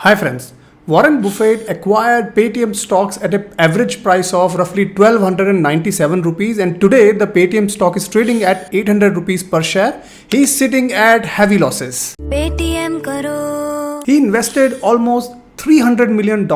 Hi friends, Warren Buffett acquired Paytm stocks at an average price of roughly 1297 rupees, and today the Paytm stock is trading at 800 rupees per share. He is sitting at heavy losses. Paytm karo. He invested almost $300 million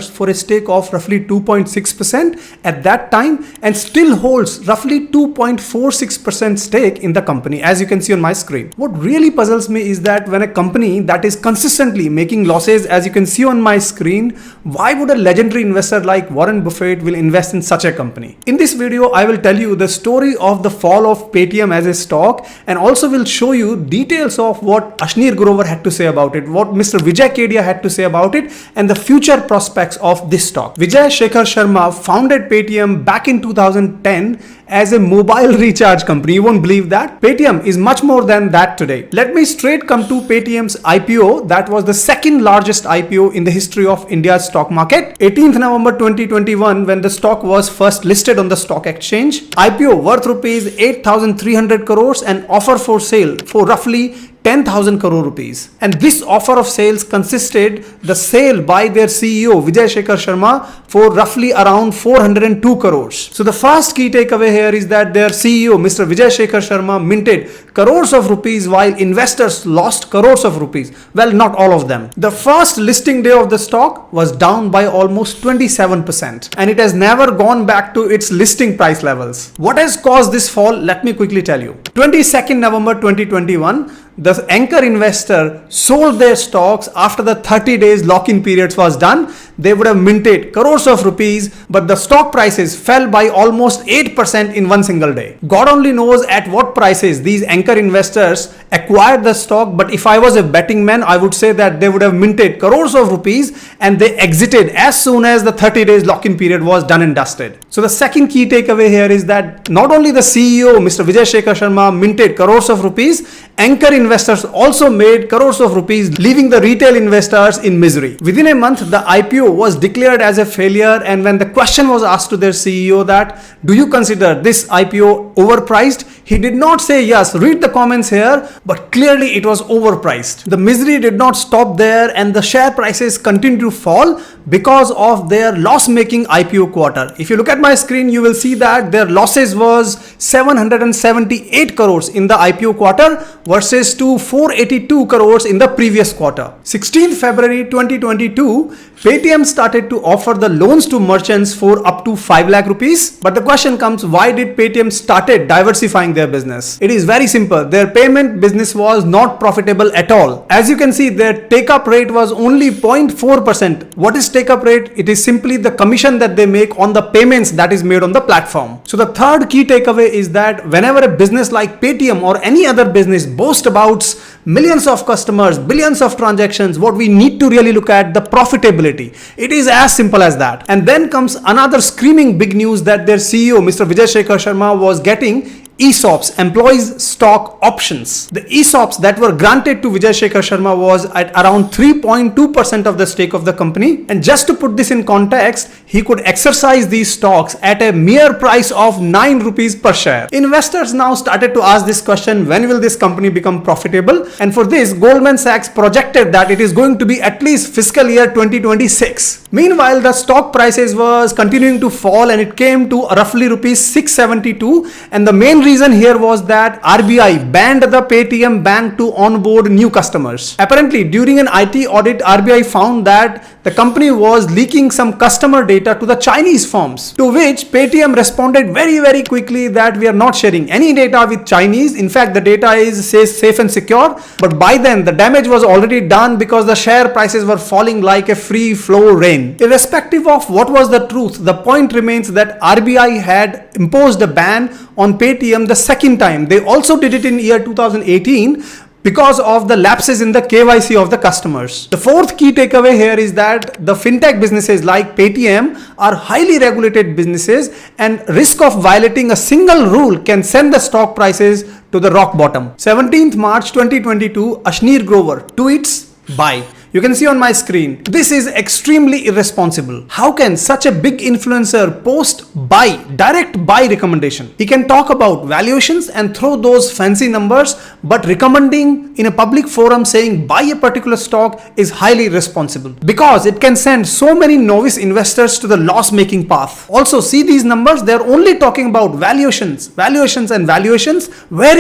for a stake of roughly 2.6% at that time and still holds roughly 2.46% stake in the company, as you can see on my screen. What really puzzles me is that when a company that is consistently making losses, as you can see on my screen, why would a legendary investor like Warren Buffett will invest in such a company? In this video, I will tell you the story of the fall of Paytm as a stock, and also will show you details of what Ashnir Grover had to say about it, what Mr. Vijay Kedia had to say about it, and the future prospects of this stock. Vijay Shekhar Sharma founded Paytm back in 2010 as a mobile recharge company. You won't believe that. Paytm is much more than that today. Let me straight come to Paytm's IPO. That was the second largest IPO in the history of India's stock market. 18th November 2021, when the stock was first listed on the stock exchange. IPO worth rupees 8,300 crores and offer for sale for roughly 10,000 crore rupees. And this offer of sales consisted the sale by their CEO Vijay Shekhar Sharma for roughly around 402 crores. So the first key takeaway here is that their CEO Mr. Vijay Shekhar Sharma minted crores of rupees while investors lost crores of rupees. Well, not all of them. The first listing day of the stock was down by almost 27% and it has never gone back to its listing price levels. What has caused this fall? Let me quickly tell you. 22nd November 2021, the anchor investor sold their stocks after the 30 days lock-in periods was done. They would have minted crores of rupees, but the stock prices fell by almost 8% in one single day. God only knows at what prices these anchor investors acquired the stock, but if I was a betting man, I would say that they would have minted crores of rupees and they exited as soon as the 30 days lock-in period was done and dusted. So the second key takeaway here is that not only the CEO Mr. Vijay Shekhar Sharma minted crores of rupees, anchor investors also made crores of rupees, leaving the retail investors in misery. Within a month, the IPO was declared as a failure, and when the question was asked to their CEO that, do you consider this IPO overpriced? He did not say yes. Read the comments here, but clearly it was overpriced. The misery did not stop there, and the share prices continued to fall because of their loss-making IPO quarter. If you look at my screen, you will see that their losses was 778 crores in the IPO quarter versus to 482 crores in the previous quarter. 16th February 2022, Paytm started to offer the loans to merchants for up to 5 lakh rupees. But the question comes, why did Paytm started diversifying their business? It is very simple. Their payment business was not profitable at all. As you can see, their take-up rate was only 0.4%. What is take-up rate? It is simply the commission that they make on the payments that is made on the platform. So the third key takeaway is that whenever a business like Paytm or any other business boasts about millions of customers, billions of transactions, what we need to really look at the profitability. It is as simple as that. And then comes another screaming big news that their CEO Mr. Vijay Shekhar Sharma was getting ESOPs, employees stock options. The ESOPs that were granted to Vijay Shekhar Sharma was at around 3.2% of the stake of the company. And just to put this in context, he could exercise these stocks at a mere price of 9 rupees per share. Investors now started to ask this question, when will this company become profitable? And for this, Goldman Sachs projected that it is going to be at least fiscal year 2026. Meanwhile, the stock prices was continuing to fall and it came to roughly rupees 672, and the main reason here was that RBI banned the Paytm bank to onboard new customers. Apparently, during an IT audit, RBI found that the company was leaking some customer data to the Chinese firms, to which Paytm responded very quickly that we are not sharing any data with Chinese. In fact, the data is safe and secure. But by then, the damage was already done because the share prices were falling like a free flow rain. Irrespective of what was the truth, the point remains that RBI had imposed a ban on Paytm the second time. They also did it in year 2018 because of the lapses in the KYC of the customers. The fourth key takeaway here is that the fintech businesses like Paytm are highly regulated businesses, and risk of violating a single rule can send the stock prices to the rock bottom. 17th March 2022, Ashnir Grover tweets, buy. You can see on my screen, this is extremely irresponsible. How can such a big influencer post buy, direct buy recommendation? He can talk about valuations and throw those fancy numbers, but recommending in a public forum saying buy a particular stock is highly irresponsible because it can send so many novice investors to the loss-making path. Also, see these numbers, they're only talking about valuations. Where is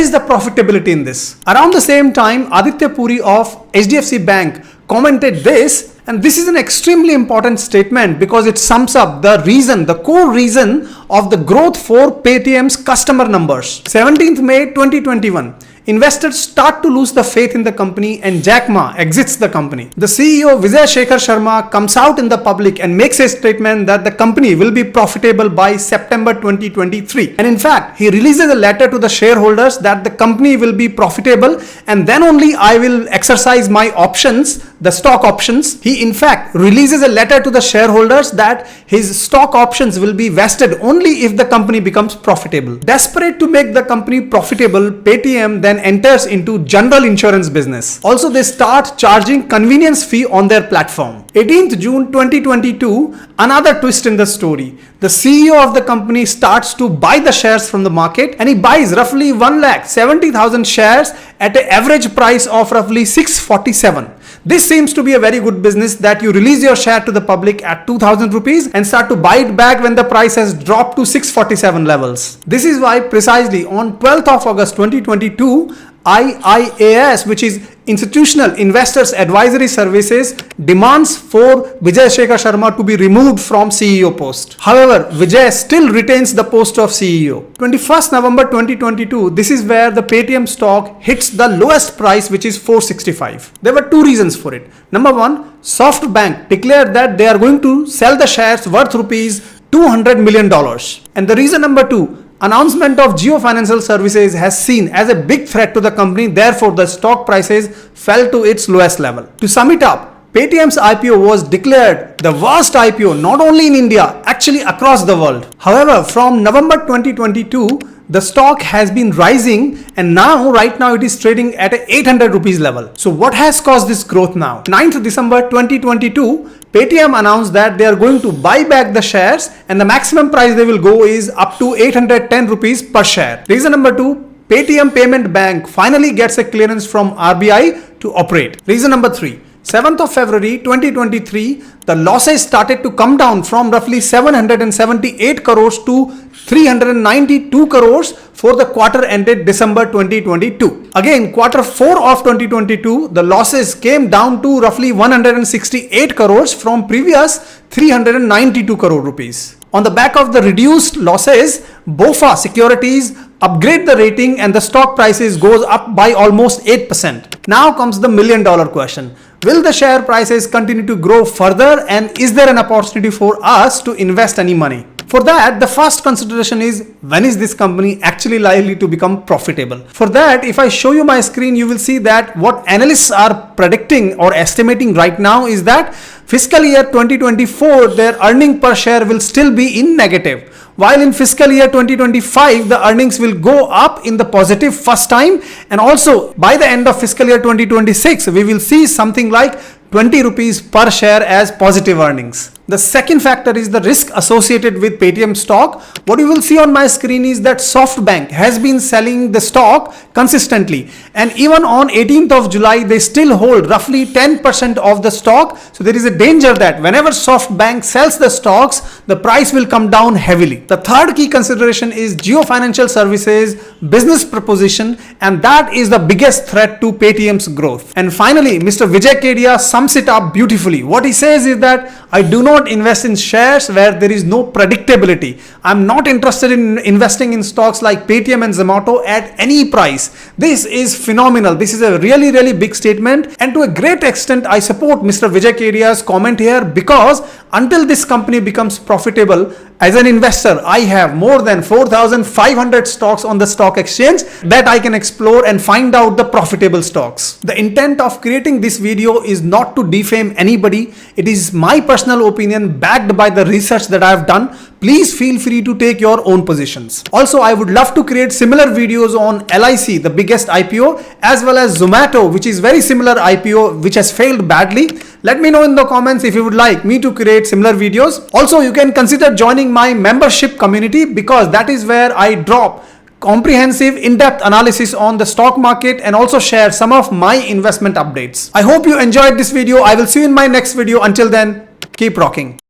the profitability in this? Around the same time, Aditya Puri of HDFC Bank commented this, and this is an extremely important statement because it sums up the core reason of the growth for Paytm's customer numbers. 17th May 2021. Investors start to lose the faith in the company and Jack Ma exits the company. The CEO Vijay Shekhar Sharma comes out in the public and makes a statement that the company will be profitable by September 2023. And in fact, he releases a letter to the shareholders that the company will be profitable and then only I will exercise my options, the stock options. He in fact releases a letter to the shareholders that his stock options will be vested only if the company becomes profitable. Desperate to make the company profitable, Paytm then enters into general insurance business. Also, they start charging convenience fee on their platform. 18th June 2022, another twist in the story. The CEO of the company starts to buy the shares from the market and he buys roughly 1,70,000 shares at an average price of roughly 647. This seems to be a very good business that you release your share to the public at 2,000 rupees and start to buy it back when the price has dropped to 647 levels. This is why precisely on 12th of August 2022, IIAS, which is Institutional Investors Advisory Services, demands for Vijay Shekhar Sharma to be removed from CEO post. However, Vijay still retains the post of CEO. 21st November 2022, this is where the Paytm stock hits the lowest price, which is 465. There were two reasons for it. Number one, SoftBank declared that they are going to sell the shares worth rupees $200 million. And the reason number two, announcement of Jio Financial Services has seen as a big threat to the company, therefore the stock prices fell to its lowest level. To sum it up, Paytm's IPO was declared the worst IPO not only in India, actually across the world. However, from November 2022, the stock has been rising and right now it is trading at a 800 rupees level. So what has caused this growth now? 9th December 2022, Paytm announced that they are going to buy back the shares and the maximum price they will go is up to 810 rupees per share. Reason number two, Paytm Payment Bank finally gets a clearance from RBI to operate. Reason number three, 7th of February 2023, the losses started to come down from roughly 778 crores to 392 crores for the quarter ended December 2022. Again, quarter 4 of 2022, the losses came down to roughly 168 crores from previous 392 crore rupees. On the back of the reduced losses, BofA Securities upgrade the rating and the stock prices goes up by almost 8%. Now comes the $1 million question. Will the share prices continue to grow further and is there an opportunity for us to invest any money? For that, the first consideration is when is this company actually likely to become profitable? For that, if I show you my screen, you will see that what analysts are predicting or estimating right now is that fiscal year 2024, their earning per share will still be in negative. While in fiscal year 2025, the earnings will go up in the positive first time, and also by the end of fiscal year 2026, we will see something like 20 rupees per share as positive earnings. The second factor is the risk associated with Paytm stock. What you will see on my screen is that SoftBank has been selling the stock consistently, and even on 18th of July they still hold roughly 10% of the stock. So there is a danger that whenever SoftBank sells the stocks, the price will come down heavily. The third key consideration is Jio Financial Services business proposition, and that is the biggest threat to Paytm's growth. And finally, Mr. Vijay Kedia sums it up beautifully. What he says is that I do not invest in shares where there is no predictability. I'm not interested in investing in stocks like Paytm and Zomato at any price. This is phenomenal. This is a really big statement, and to a great extent I support Mr. Vijay Kedia's comment here, because until this company becomes profitable, as an investor, I have more than 4,500 stocks on the stock exchange that I can explore and find out the profitable stocks. The intent of creating this video is not to defame anybody. It is my personal opinion backed by the research that I have done. please feel free to take your own positions. Also, I would love to create similar videos on LIC, the biggest IPO, as well as Zomato, which is very similar IPO which has failed badly. Let me know in the comments if you would like me to create similar videos. Also, you can consider joining my membership community, because that is where I drop comprehensive in-depth analysis on the stock market and also share some of my investment updates. I hope you enjoyed this video. I will see you in my next video. Until then, keep rocking.